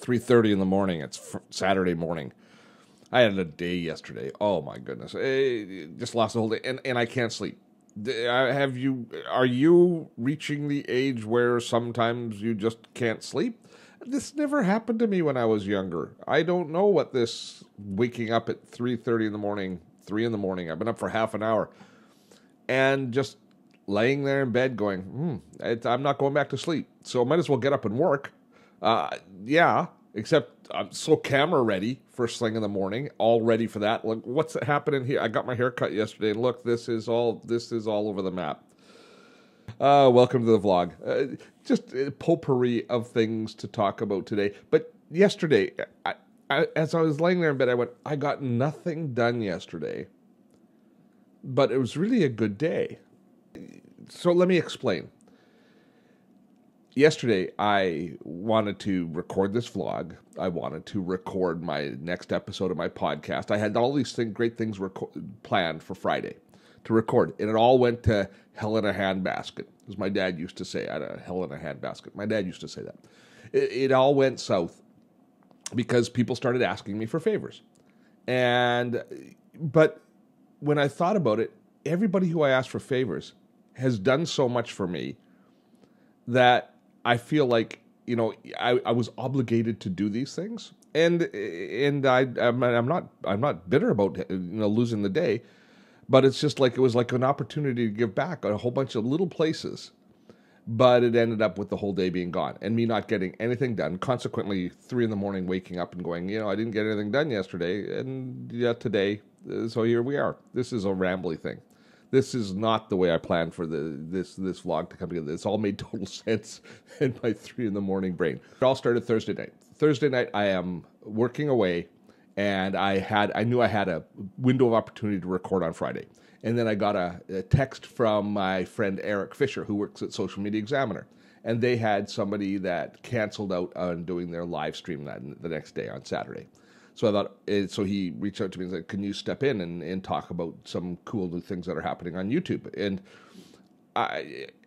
3:30 in the morning. It's Saturday morning. I had a day yesterday. Oh my goodness! Just lost the whole day, and I can't sleep. Are you reaching the age where sometimes you just can't sleep? This never happened to me when I was younger. I don't know what this waking up at 3:30 in the morning, 3 in the morning. I've been up for half an hour, and just laying there in bed going, I'm not going back to sleep. So I might as well get up and work. Yeah, except I'm so camera ready first thing in the morning, all ready for that. Look, what's happening here? I got my hair cut yesterday, and look, this is all over the map. Welcome to the vlog. Just a potpourri of things to talk about today. But yesterday, as I was laying there in bed, I went, I got nothing done yesterday, but it was really a good day. So let me explain. Yesterday, I wanted to record this vlog. I wanted to record my next episode of my podcast. I had all these great things planned for Friday to record, and it all went to hell in a handbasket, as my dad used to say. I had a hell in a handbasket. My dad used to say that. It all went south because people started asking me for favors. But when I thought about it, everybody who I asked for favors has done so much for me that I feel like, I was obligated to do these things, and I'm not bitter about losing the day, but it's just like it was like an opportunity to give back a whole bunch of little places, but it ended up with the whole day being gone and me not getting anything done. Consequently, 3 in the morning waking up and going, I didn't get anything done yesterday, and yet today, so here we are. This is a rambly thing. This is not the way I planned for this vlog to come together. It's all made total sense in my 3 in the morning brain. It all started Thursday night. Thursday night, I am working away, and I knew I had a window of opportunity to record on Friday. And then I got a text from my friend Eric Fisher, who works at Social Media Examiner. And they had somebody that canceled out on doing their live stream the next day on Saturday. So I thought, so he reached out to me and said, can you step in and talk about some cool new things that are happening on YouTube? And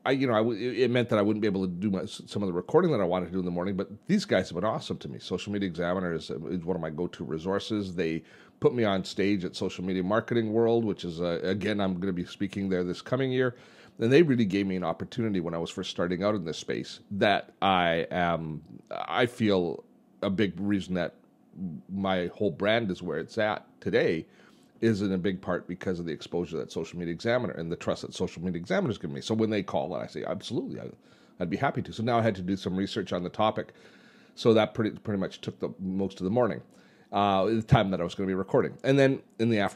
it meant that I wouldn't be able to do some of the recording that I wanted to do in the morning, but these guys have been awesome to me. Social Media Examiner is one of my go-to resources. They put me on stage at Social Media Marketing World, which is, again, I'm going to be speaking there this coming year. And they really gave me an opportunity when I was first starting out in this space that I feel a big reason that my whole brand is where it's at today is in a big part because of the exposure that Social Media Examiner and the trust that Social Media Examiner has given me. So when they call, I say, absolutely, I'd be happy to. So now I had to do some research on the topic. So that pretty much took most of the morning, the time that I was going to be recording. And then in the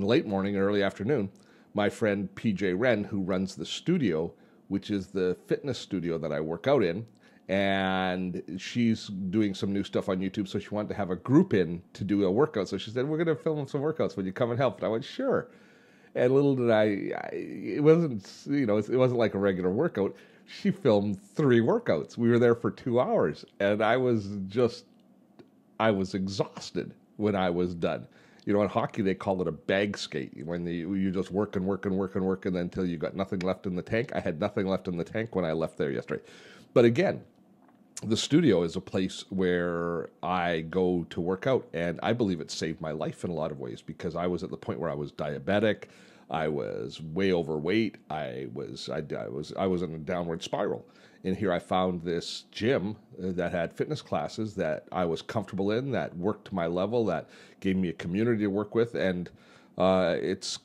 late morning and early afternoon, my friend PJ Wren, who runs the studio, which is the fitness studio that I work out in, and she's doing some new stuff on YouTube, so she wanted to have a group in to do a workout. So she said, we're going to film some workouts. Would you come and help? And I went, sure. And little did it wasn't like a regular workout. She filmed 3 workouts. We were there for 2 hours, and I was exhausted when I was done. In hockey, they call it a bag skate, when you just work and then until you got nothing left in the tank. I had nothing left in the tank when I left there yesterday. But again, the studio is a place where I go to work out, and I believe it saved my life in a lot of ways because I was at the point where I was diabetic, I was way overweight, I was in a downward spiral. And here I found this gym that had fitness classes that I was comfortable in, that worked to my level, that gave me a community to work with, and it's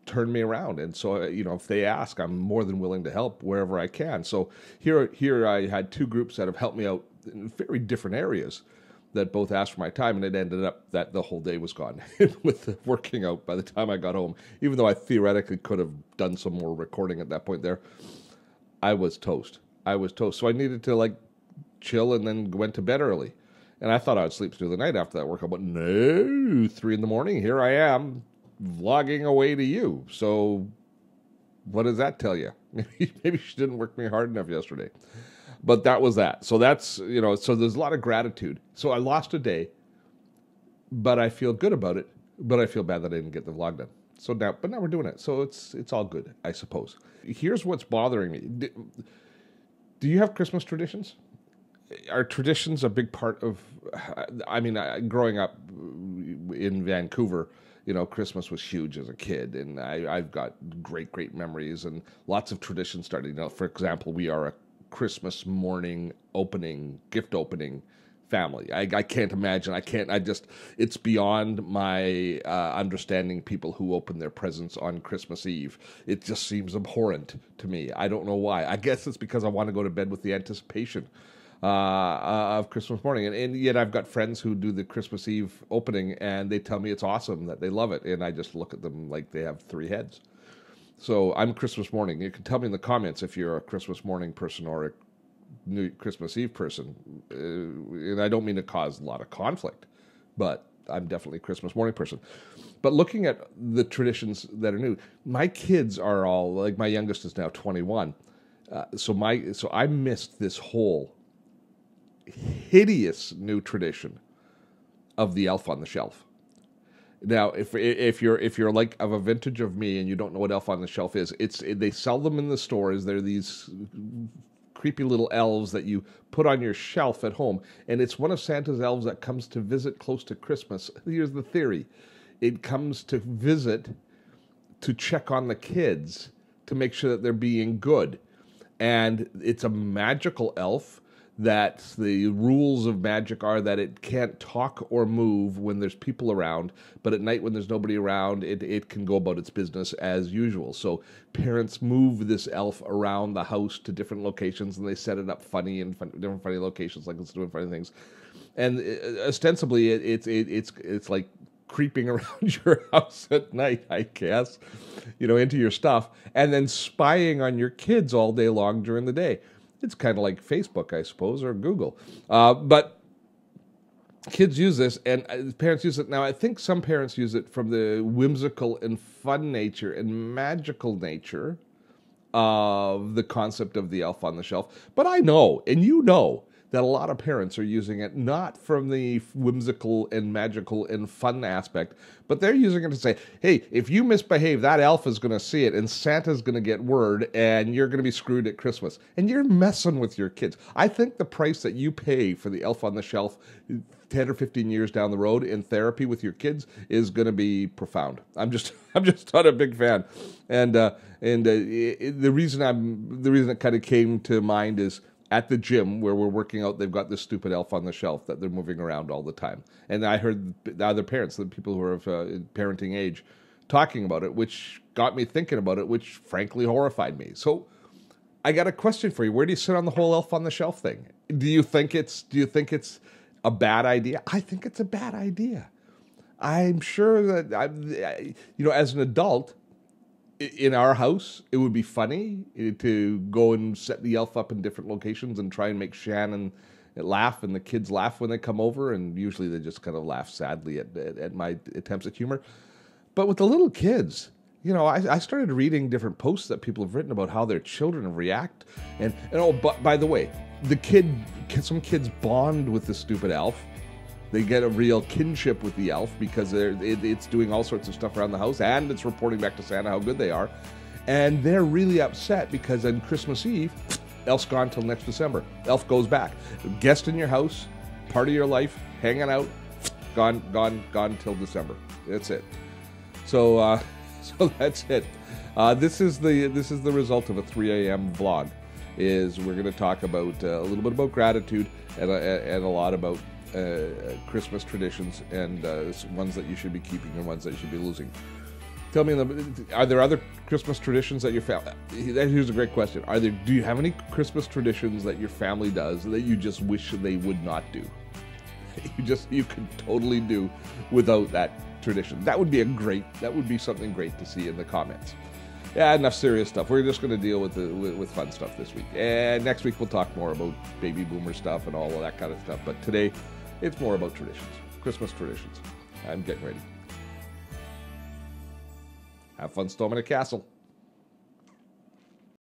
turned me around. And so, if they ask, I'm more than willing to help wherever I can. So here I had 2 groups that have helped me out in very different areas that both asked for my time, and it ended up that the whole day was gone with the working out by the time I got home. Even though I theoretically could have done some more recording at that point there, I was toast. So I needed to chill and then went to bed early. And I thought I would sleep through the night after that workout, but no, 3 in the morning, here I am, vlogging away to you. So what does that tell you? Maybe she didn't work me hard enough yesterday. But that was that. So that's, so there's a lot of gratitude. So I lost a day, but I feel good about it. But I feel bad that I didn't get the vlog done. But now we're doing it. So it's all good, I suppose. Here's what's bothering me. Do you have Christmas traditions? Are traditions a big part of? I mean, growing up in Vancouver, Christmas was huge as a kid, and I've got great memories and lots of traditions starting. For example, we are a Christmas morning gift opening family. I can't imagine. It's beyond my understanding people who open their presents on Christmas Eve. It just seems abhorrent to me. I don't know why. I guess it's because I want to go to bed with the anticipation of Christmas morning. And yet I've got friends who do the Christmas Eve opening, and they tell me it's awesome, that they love it. And I just look at them like they have three heads. So I'm Christmas morning. You can tell me in the comments if you're a Christmas morning person or a New Christmas Eve person. And I don't mean to cause a lot of conflict, but I'm definitely a Christmas morning person. But looking at the traditions that are new, my kids are all, like my youngest is now 21. So I missed this whole hideous new tradition of the Elf on the Shelf. Now, if you're like of a vintage of me and you don't know what Elf on the Shelf is, they sell them in the stores. They're these creepy little elves that you put on your shelf at home, and it's one of Santa's elves that comes to visit close to Christmas. Here's the theory: it comes to visit to check on the kids to make sure that they're being good, and it's a magical elf. That the rules of magic are that it can't talk or move when there's people around, but at night when there's nobody around, it can go about its business as usual. So parents move this elf around the house to different locations, and they set it up funny in different funny locations, like it's doing funny things. And ostensibly, it's like creeping around your house at night, I guess, into your stuff, and then spying on your kids all day long during the day. It's kind of like Facebook, I suppose, or Google. But kids use this, and parents use it. Now, I think some parents use it from the whimsical and fun nature and magical nature of the concept of the Elf on the Shelf. But I know, and you know, that a lot of parents are using it not from the whimsical and magical and fun aspect, but they're using it to say, hey, if you misbehave, that elf is going to see it, and Santa's going to get word, and you're going to be screwed at Christmas. And you're messing with your kids. I think the price that you pay for the Elf on the Shelf 10 or 15 years down the road in therapy with your kids is going to be profound. I'm just not a big fan. And the reason it kind of came to mind is at the gym where we're working out, they've got this stupid elf on the shelf that they're moving around all the time. And I heard the other parents, the people who are of parenting age, talking about it, which got me thinking about it, which frankly horrified me. So I got a question for you. Where do you sit on the whole elf on the shelf thing? Do you think it's a bad idea? I think it's a bad idea. I'm sure that, as an adult, in our house, it would be funny to go and set the elf up in different locations and try and make Shannon laugh, and the kids laugh when they come over, and usually they just kind of laugh sadly at my attempts at humor. But with the little kids, I started reading different posts that people have written about how their children react. And but by the way, some kids bond with the stupid elf. They get a real kinship with the elf because it's doing all sorts of stuff around the house, and it's reporting back to Santa how good they are. And they're really upset because on Christmas Eve, elf's gone till next December. Elf goes back. Guest in your house, part of your life, hanging out, gone till December. That's it. So that's it. This is the result of a 3 a.m. vlog. We're going to talk about a little bit about gratitude and a lot about Christmas traditions and ones that you should be keeping and ones that you should be losing. Tell me, are there other Christmas traditions that your family... Here's a great question. Do you have any Christmas traditions that your family does that you just wish they would not do? You could totally do without that tradition. That would be something great to see in the comments. Yeah, enough serious stuff. We're just going to deal with fun stuff this week. And next week we'll talk more about baby boomer stuff and all of that kind of stuff. But today, it's more about traditions, Christmas traditions. I'm getting ready. Have fun storming a castle.